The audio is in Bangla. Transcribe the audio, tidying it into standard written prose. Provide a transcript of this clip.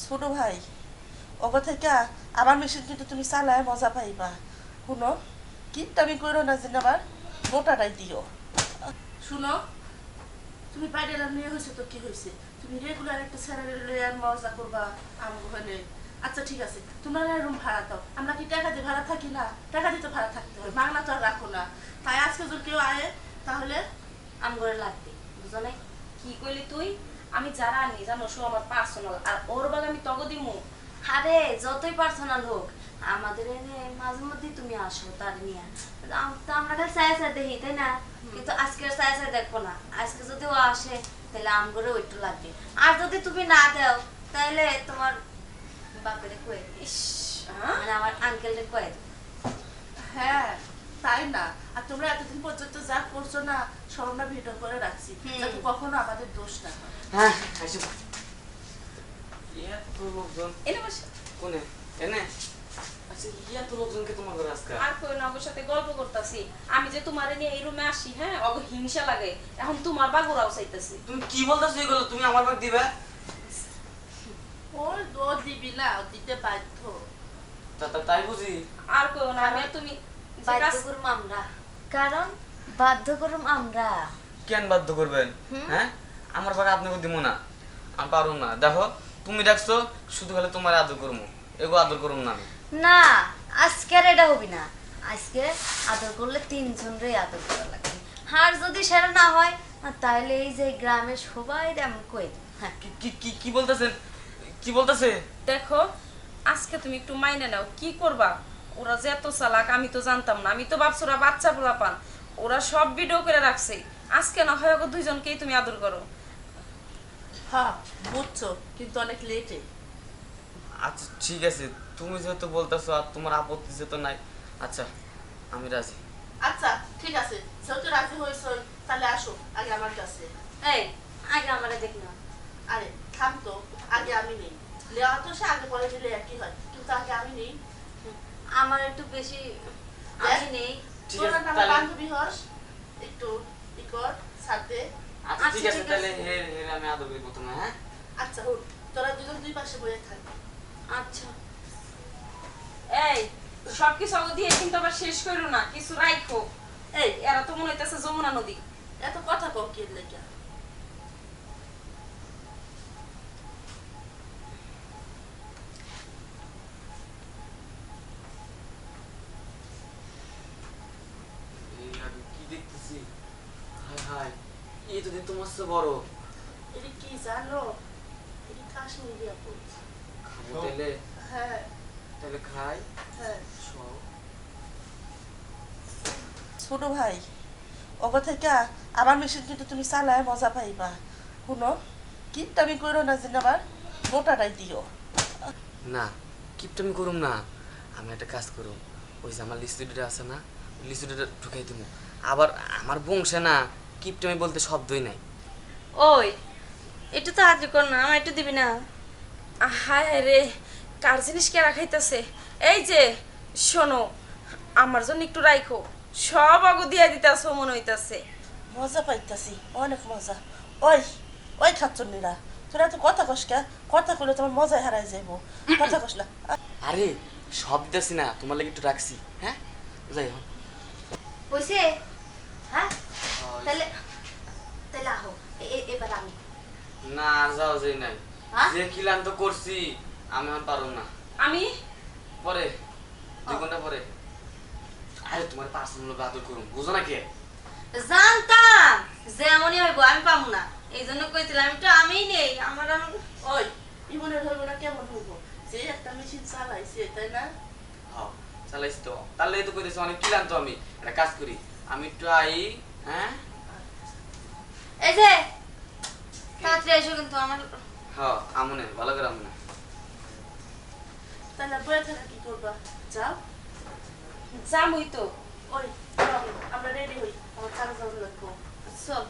ছোট ভাই ওগো থেকে আমার মেশিন কিন্তু তুমি চালায় মজা পাইবা। শুনো কিপটামি করো না যেন আবার মোটাটাই দিও। শুনো তুমি বাইরে নিয়ে হয়েছে তো কি হয়েছে, তুমি রেগুলার একটা স্যালারি লয়ে আর মজা করবা আমগো হলে। আচ্ছা ঠিক আছে, তোমরা রুম ভাড়া দাও। আমরা কি টাকা দিয়ে ভাড়া থাকি না? টাকা দিয়ে তো ভাড়া থাকতে হয়, বাংলা তো আর রাখো না। তাই আজকে যদি কেউ আয়ে তাহলে আমগরে লাগবে, বুঝো নাই? কি কইলি তুই? আমি যারা আনি জানো সো আমার পার্সোনাল, আর ওর বাগ আমি তগ দিমু। আরে যতই পার্সোনাল হোক, আমাদের এনে মাঝে মধ্যে তুমি আসো তার নিয়ে, তো আমরা খালি চাই চাই দেখি, তাই না? কিন্তু আজকে চাই চাই দেখবো না। আজকে যদি ও আসে তাহলে আমগরে ওইটু লাগবে। আর যদি তুমি না দাও তাহলে তোমার বাপেরে কয়ে দিস, মানে আমার আঙ্কেলরে কয়ে দিও। হ্যাঁ তাই না? আর তোমরা এতদিন পর্যন্ত যা করছো না সব আমরা ভিডিও করে রাখছি, যাতে কখনো আমাদের দোষ না হয়। হ্যাঁ আইসো। এত লোকজন এনে বসে কোনে এনে? আচ্ছা এত লোকজনকে তোমার ঘরে আজকে? আর কই না, ওর সাথে গল্প করতেছি। আমি যে তোমারে নিয়ে এই রুমে আসি, হ্যাঁ অগ হিংসা লাগে। এখন তোমার বাগুরাও চাইতেছি। তুমি কি বলতেছো এগুলো? তুমি আমার ভাগ দিবে? ওই ও দিবি না, ও দিতে বাধ্য। তাই বুঝি? আর কই না, আমি আর তুমি যে বাধ্য কাজ- করুম আমরা, কারণ বাধ্য করুম আমরা। কেন বাধ্য করবেন? হ্যাঁ আমার ভাগ আপনাকে দিব না, আমি পারুম না। দেখো তুমি দেখছো শুধু খালি তোমার আদর করবো, এগো আদর করুম না আমি। না, আজকে আর এটা হবি না। আজকে আদর করলে তিনজনরে আদর করা লাগবে। আর যদি সেটা না হয় তাহলে এই যে গ্রামের সবাই এমন কই দিই। হ্যাঁ, কি কি কি কি বলতেছেন? কি বলতেছে? দেখো আজকে তুমি একটু মাইনে নাও। কি করবা? ওরা যে এত চালাক আমি তো জানতাম না। আমি তো ভাবছি ওরা বাচ্চা পোলা পান, ওরা সব ভিডিও করে রাখছে। আজকে না হয় ওকে দুইজনকেই তুমি আদর করো। হ্যাঁ বুঝছো, কিন্তু অনেক লেটে। আচ্ছা ঠিক আছে, তুমি যেহেতু বলতেছো আর তোমার আপত্তি যেহেতু নাই, আচ্ছা আমি রাজি। আচ্ছা ঠিক আছে, যেহেতু রাজি হয়েছ তাহলে আসো আগে আমার কাছে। এই আগে আমরা দেখ না। আরে থাম তো, আগে আমি নেই। লেওয়া তো সে আগে পরে দিলে একই হয়, কিন্তু আগে আমি নেই। আমার একটু বেশি আমি নেই। ঠিক তোরা আছে না আমার তাহলে। বান্ধবী হস, একটু ই কর সাথে। আচ্ছা ঠিক আচ্ছা, আছে ঠিক তাহলে আছে। হে হে আমি আদর করি প্রথমে। হ্যাঁ আচ্ছা হুট, তোরা দুজন দুই পাশে বয়ে থাক। আচ্ছা, এই সবকিছু অগ দিয়ে কিন্তু আবার শেষ করো না, কিছু রাখো। এই এরা তো মনে হইতেছে যমুনা নদী। এত কথা কও কি লেগে? এই আমি কি দেখতেছি? হায় হায়, এই তো দিন তোমার চেয়ে বড়। এটা কি জানো? এটা কাশ্মীরি আপেল। খাবো তাহলে? হ্যাঁ তাহলে খাই। হ্যাঁ। সব ছোট ভাই ওগো থেকে আমার মেশিন কিন্তু তুমি চালায় মজা পাইবা। শুনো কিপটামি করো না যেন আবার মোটাটাই দিও। না, কিপটামি করুম না। আমি একটা কাজ করুম, ওই যে আমার লিস্টুডিটা আছে না, লিস্টুডিটা ঢুকাই দিব। আবার আমার বংশে না কিপটামি বলতে শব্দই নাই। ওই একটু তো আদর কর না, আমার একটু দিবি না? হায় রে, কার জিনিস কে রাখাইতেছে? এই যে শোনো, আমার জন্য একটু রাখো। সব অগ দিয়া দিতেছো মনে হইতাছে। মজা পাইতাছি, অনেক মজা। ওই ওই খাচ্চন্নিরা, তোরা তো কথা কস কে? কথা কইলে তোমার মজাই হারাই যাইব। কথা কস না। আরে সব দিতেছি না, তোমার লাগে একটু রাখছি। হ্যাঁ যাই হোক। হইছে? হ্যাঁ, তাহলে তাহলে আহো, এবার আমি। না যাও যাই নাই, হ্যাঁ? যে কিলাম তো করছি, আমি আর পারুম না। আমি পরে 2 ঘন্টা পরে। আরে তোমার পার্সোনাল আদর করুম, বুঝো না কে? জানতাম যেমনই হইব, আমি পাবো না, এই জন্য কইছিলাম একটু আমিই নেই। আমার ওই ইমনের হইব না কেমন হইব? যে একটা মেশিন চালাইছে তাই না? হ্যাঁ চালাইছি তো, তাহলে তো কইতেছি অনেক কিলাম তো। আমি একটা কাজ করি, আমি একটু আই। হ্যাঁ এই যে তাড়াতাড়ি এসো কিন্তু আমার। হ্যাঁ আমনে ভালো করে আমনে। তাহলে বয়ে থাকা কি করবা? যাও। জামুই তো। ওই আমরা রেডি হই, আমার কাজ লাগবো। চল।